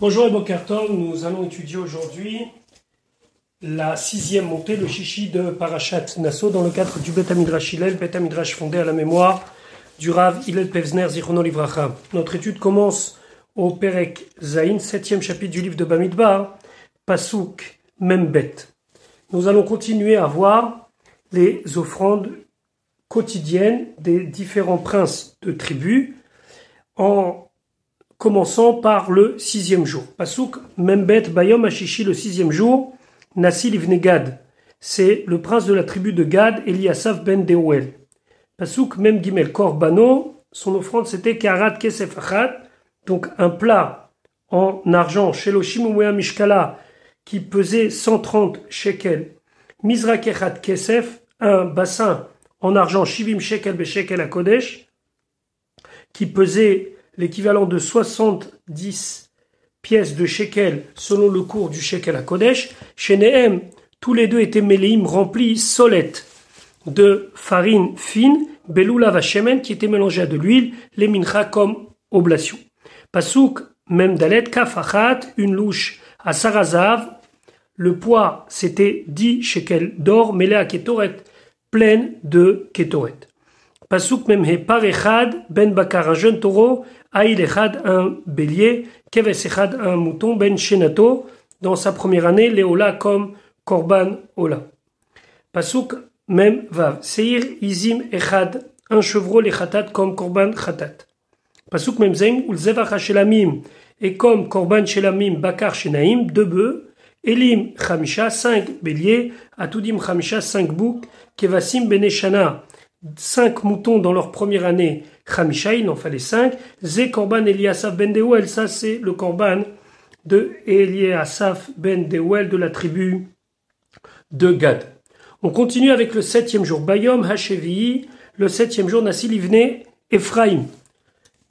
Bonjour et Boker Tov, nous allons étudier aujourd'hui la sixième montée, le chichi de Parashat Nasso, dans le cadre du Bet HaMidrash Hillel, Bet HaMidrash fondé à la mémoire du Rav Hillel Pevzner Zichrono Livracha. Notre étude commence au Perek Zayin, septième chapitre du livre de Bamidbar, Pasuk Membet. Nous allons continuer à voir les offrandes quotidiennes des différents princes de tribus, en commençant par le sixième jour. Pasuk Membet Bayom Hashishi, le sixième jour, Nassi Livne Gad. C'est le prince de la tribu de Gad, Eliasaph ben Deuel. Pasuk Mem Gimel Korbano, son offrande c'était Karat Kesef Achat, donc un plat en argent, Sheloshim Umea Mishkala, qui pesait 130 shekels. Mizra Kechat Kesef, un bassin en argent, Shivim shekel beshekel à Kodesh, qui pesait l'équivalent de 70 pièces de shekel selon le cours du shekel à Kodesh. Chez Nehem, tous les deux étaient méléim remplis solette de farine fine, beloulav hashemen qui était mélangé à de l'huile, les mincha comme oblation. Pasuk mem dalet kaf achat, une louche à sarazav, le poids c'était 10 shekels d'or mêlé à ketoret, pleine de ketoret. Pasuk memhe par echad ben bakar, un jeune taureau, aïl echad un bélier, keves echad un mouton, ben shenato, dans sa première année, léola comme korban ola. Pasuk mem vav, seir izim echad, un chevreau les khatat comme korban khatat. Pasuk mem zeim ulzevach shelamim, et comme korban shelamim bakar shenaim, deux bœufs, elim chamisha, 5 béliers, atudim chamisha, 5 boucs, kevasim beneshana, 5 moutons dans leur première année, Khamisha, il en fallait 5. Zé Korban Eliasaph ben Deuel, ça c'est le Korban de Eliasaph ben Deuel de la tribu de Gad. On continue avec le septième jour. Bayom Hashevi, le septième jour, Nassi Livne Ephraim,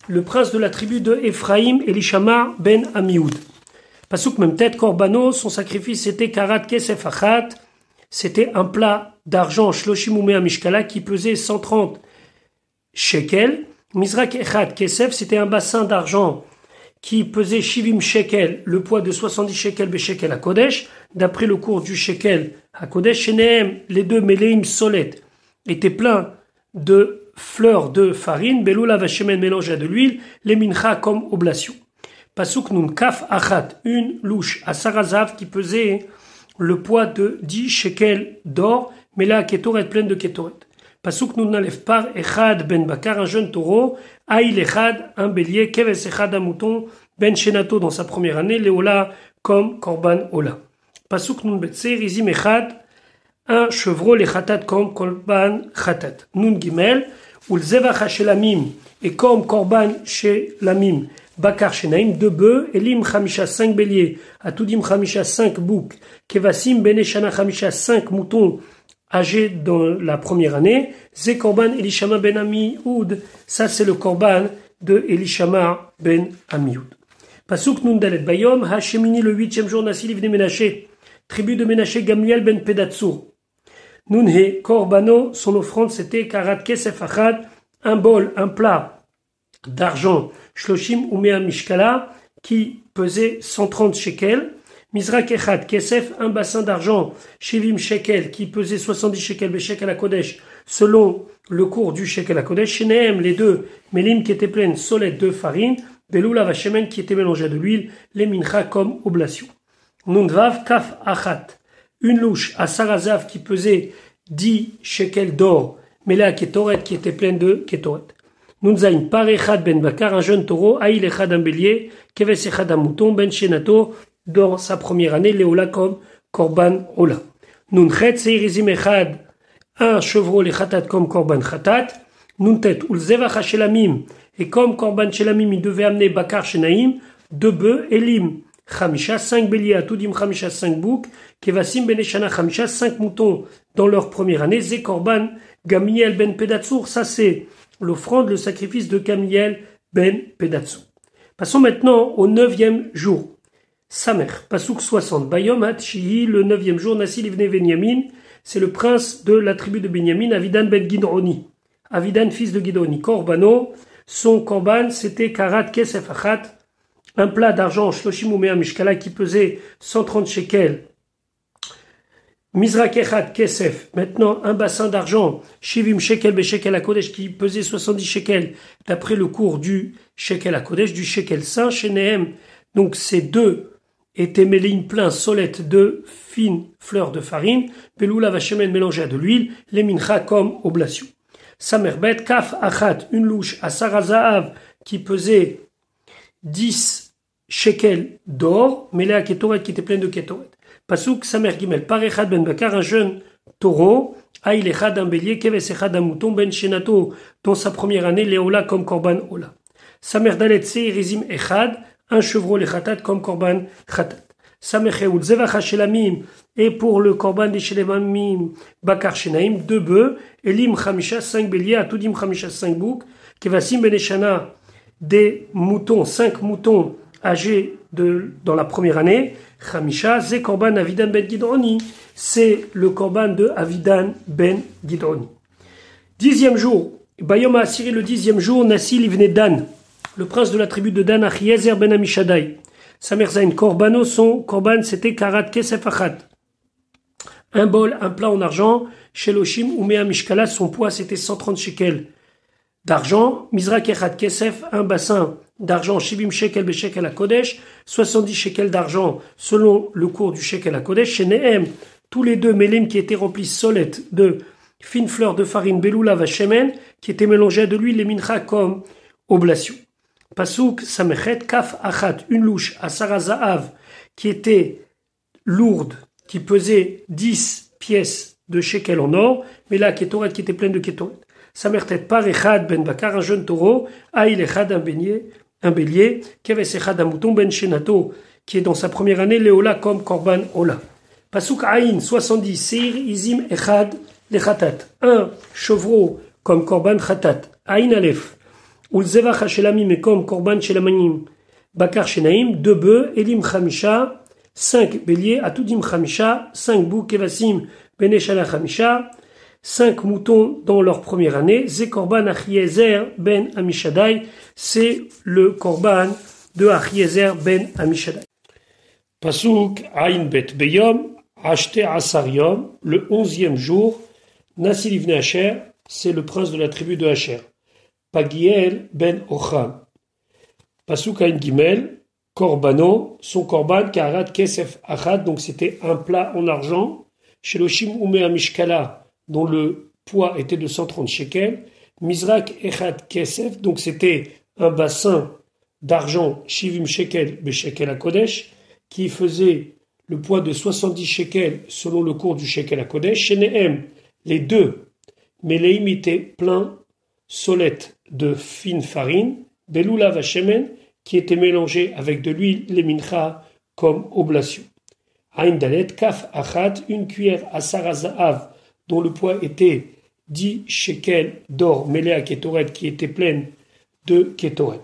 le prince de la tribu de Ephraim, Elishama ben Amioud. Pasuk même tête Korbano, son sacrifice c'était Karat Kesef Achat, c'était un plat d'argent Shloshim Umea Mishkala qui pesait 130 shekels. Mizrak Echad Kesef, c'était un bassin d'argent qui pesait Shivim shekel, le poids de 70 shekels beshekel à Kodesh. D'après le cours du shekel à Kodesh, Shenehem, les deux méléim solet étaient pleins de fleurs de farine, beloulav hashemen mélangé à de l'huile, les mincha comme oblation. Pasuk nun kaf achat, une louche à sarazav qui pesait le poids de 10 shekels d'or, mais là, ketoret pleine de ketoret. Pasuk nun nalef par echad ben bakar, un jeune taureau, aïl echad, un bélier, keves echad, un mouton, ben shenato dans sa première année, léola comme korban ola. Pasuk nun betser, izim echad, un chevreau, les khatat comme korban khatat. Nun gimel, ul zevach shelamim, et comme korban shelamim, bakar shenaim, 2 bœufs, elim chamisha, 5 béliers, atudim chamisha, 5 boucs, kevasim beneshana chamisha, 5 moutons, âgés dans la première année, Zé Korban Elishama ben Amioud, ça c'est le Korban de Elishama ben Amioud. Pasuk nun dalet bayom, Hashemini le 8e jour, Nassi Livne Menaché, tribu de Menaché Gamliel ben Pedatsur. Nun he Korbano, son offrande c'était Karat Kesef Achat, un bol, un plat d'argent, Shloshim Umea Mishkala, qui pesait 130 shekels. Mizrak Echad Kesef, un bassin d'argent, Shivim shekel, qui pesait 70 shekels beshekel à Kodesh, selon le cours du shekel à Kodesh. Shenehem, les deux, mélim qui étaient pleines, solette de farine, beloulav hashemen qui était mélangé à de l'huile, les mincha comme oblation. Nundvav Kaf Achat, une louche à sarazav qui pesait 10 shekels d'or, mêlée à ketoret qui était pleine de ketoret. Nunzain par Echad ben Bakar, un jeune taureau, aïl Echad un bélier, keves Echad un mouton, ben shenato, dans sa première année, léola comme korban ola. Nunchet seirizim echad, un chevreau les khatat comme korban khatat. Nuntet ulzevach shelamim, et comme korban shelamim, il devait amener bakar shenaim, 2 bœufs, elim chamisha, 5 béliers, atudim chamisha, 5 boucs, kevasim beneshana chamisha, 5 moutons dans leur première année. Zé korban Gamiel ben Pedatsur, ça c'est l'offrande, le sacrifice de Gamiel ben Pedatsur. Passons maintenant au 9e jour. Samer, Pasuk 60, Bayom Hatshihi, le 9e jour, Nassi Livne Benyamin, c'est le prince de la tribu de Benyamin, Avidan ben Gidroni. Avidan, fils de Gidroni. Korbano, son korban, c'était Karat Kesef Achat, un plat d'argent, shloshim umea mishkala, qui pesait 130 shekels. Mizrak echad kesef, maintenant un bassin d'argent, shivim shekel beshekel hakodesh, qui pesait 70 shekels, d'après le cours du shekel hakodesh, du shekel saint, shenehem, donc ces deux étaient mêlés plein solette de fines fleurs de farine, beloula vachemen mélangée à de l'huile, les mincha comme oblation. Samerbet, kaf achat, une louche à Sarazahav, qui pesait 10 shekels d'or, mêlé à ketoret, qui était pleine de ketoret. Pasuk Samer Gimel, par Echad ben Bakar, un jeune taureau, Aïl Echad, un bélier, Keves Echad, un mouton, ben Shenato, dans sa première année, Léola comme Korban Ola. Samer Dalet Seirizim Echad, un chevreau les Khatat comme Korban Khatat. Samer Cheoul Zevacha Shelamim, et pour le Korban des Shelamim, Bakar Shenaim, 2 bœufs, Elim Chamisha, 5 béliers, Atudim Chamisha, 5 boucs, Kevasim ben Eshana, des moutons, 5 moutons âgés dans la première année, Chamisha, c'est Korban Avidan ben Gidroni. C'est le Korban de Avidan ben Gidroni. 10e jour. Bayom a assuré le 10e jour, Nassil Ivne Dan, le prince de la tribu de Dan, Achiezer ben Amishadai. Sa mère Zayn Korbano, son Korban, c'était Karat Kesef Achat. Un bol, un plat en argent, Sheloshim Umea Mishkala, son poids c'était 130 shekels d'argent. Mizrak Echat Kesef, un bassin d'argent, Shivim shekel beshekel hakodesh, 70 shekels d'argent selon le cours du shekel hakodesh, chez Nehem, tous les deux mélim qui étaient remplis solette de fines fleurs de farine, beloula vachemen, qui étaient mélangées à de l'huile, les mincha comme oblation. Pasuk samechet kaf achat, une louche à Sarazahav, qui était lourde, qui pesait 10 pièces de shekel en or, mais là, ketoret, qui était pleine de ketoret. Samertet par Echad ben Bakar, un jeune taureau, Aïl Echad, un bélier, Keves Echad, un mouton, ben Shenato, qui est dans sa première année, Léola comme Korban Ola. Pasuk Aïn, 70, Seir Izim Echad, le Khatat, un chevreau comme Korban Khatat, Aïn Aleph, Ulzevach Hashelamim et comme Korban Shelamanim, Bakar Shenaim, 2 bœufs, Elim Chamisha, 5 béliers, Atudim Chamisha, 5 boucs, Kevasim ben Eshala Chamisha, 5 moutons dans leur première année. Zé Korban Achiezer ben Amishadai, c'est le Korban de Achiezer ben Amishadai. Pasuk Aïn Bet Beyom, Ashte Asariom, le 11e jour, Nassil Ivne Asher, c'est le prince de la tribu de Asher. Pagiel ben Ocham. Pasuk Aïn Gimel, Korbano, son Korban, Karat Kesef Achad, donc c'était un plat en argent, Sheloshim Umea Mishkala, dont le poids était de 130 shekels, Mizrak Echad Kesef, donc c'était un bassin d'argent, Shivim shekel beshekel hakodesh, qui faisait le poids de 70 shekels selon le cours du shekel hakodesh, Shenehem, les deux, mais les étaient pleins, solette de fine farine, Beloula vachemen, qui était mélangé avec de l'huile, les mincha, comme oblation. Aïn Dalet, Kaf Achat, une cuillère à Sarazahav, dont le poids était 10 shekels d'or mêlé à Ketoret, qui était pleine de Ketoret.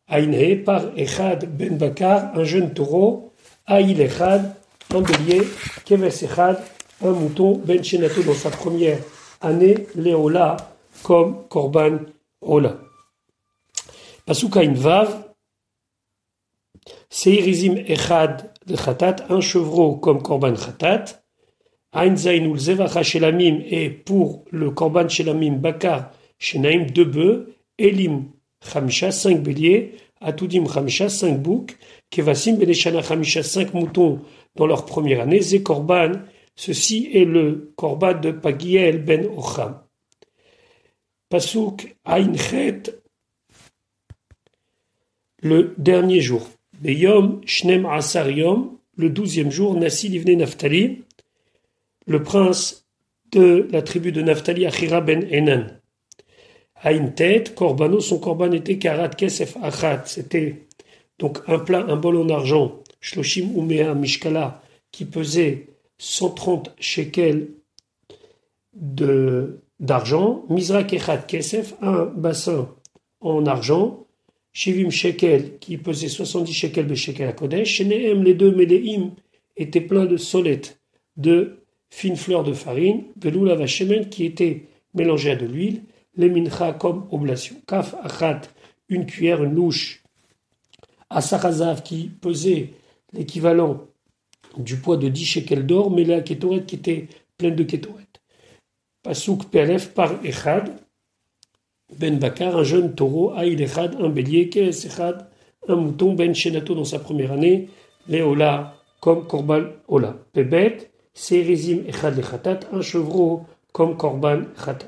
Aïnhe, par Echad ben Bakar, un jeune taureau, Aïl Echad, un bélier, Keves Echad, un mouton, Ben Shenato dans sa première année, Léola, comme Korban Ola. Pasuk Aïn Vav, Seirizim Echad de Khatat, un chevreau comme Korban Khatat, Aïn Zainul Zevacha Shelamim, et pour le Korban Shelamim Bakar Shenaim, 2 bœufs, Elim Chamisha, 5 béliers, Atudim Chamisha, 5 boucs, Kevasim Beneshana Chamisha, 5 moutons dans leur première année, Zé Korban, ceci est le Korban de Pagiel ben Ocham. Pasuk Aïn Chet, le dernier jour. Beyom Shnem Asar Yom, le 12e jour, Nassil Ivne Naftali, le prince de la tribu de Naftali, Achira ben Enan. Aïn Tet, Korbano, son Korban était Karat Kesef Achat, c'était donc un plat, un bol en argent, Shloshim Umea Mishkala, qui pesait 130 shekels d'argent, Mizrak Echat Kesef, un bassin en argent, Shivim shekel, qui pesait 70 shekels beshekel hakodesh, Shenehem, les deux Méléim, étaient pleins de solette, de fines fleurs de farine, Beloula vachemen, qui était mélangé à de l'huile, les mincha comme oblation. Kaf achat, une cuillère, une louche, Asarazav qui pesait l'équivalent du poids de 10 shekels d'or, mais la kétoret qui était pleine de kétoret. Pasuk Pelef par Echad, Ben Bakar, un jeune taureau, Aïl Echad, un bélier, Kees Echad, un mouton, Ben Shenato dans sa première année, Léola, comme Korban Ola. Pebet, Serizim Echad Lechatat, un chevreau, comme Korban Chatat.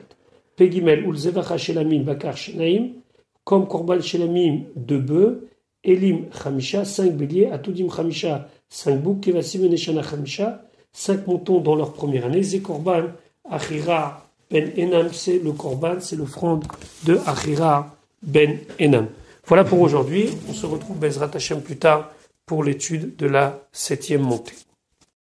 Pegimel, Ulzevacha Shelamim, Bakar Shenaim, comme Korban Shelamim, 2 bœufs, Elim Chamisha, 5 béliers, Atudim Chamisha, 5 boucs, Kevasim Eneshana Chamisha, 5 moutons dans leur première année, Zekorban, Achira Ben Enam, c'est le Korban, c'est l'offrande de Achira Ben Enam. Voilà pour aujourd'hui, on se retrouve Bezrat Hashem plus tard pour l'étude de la 7e montée.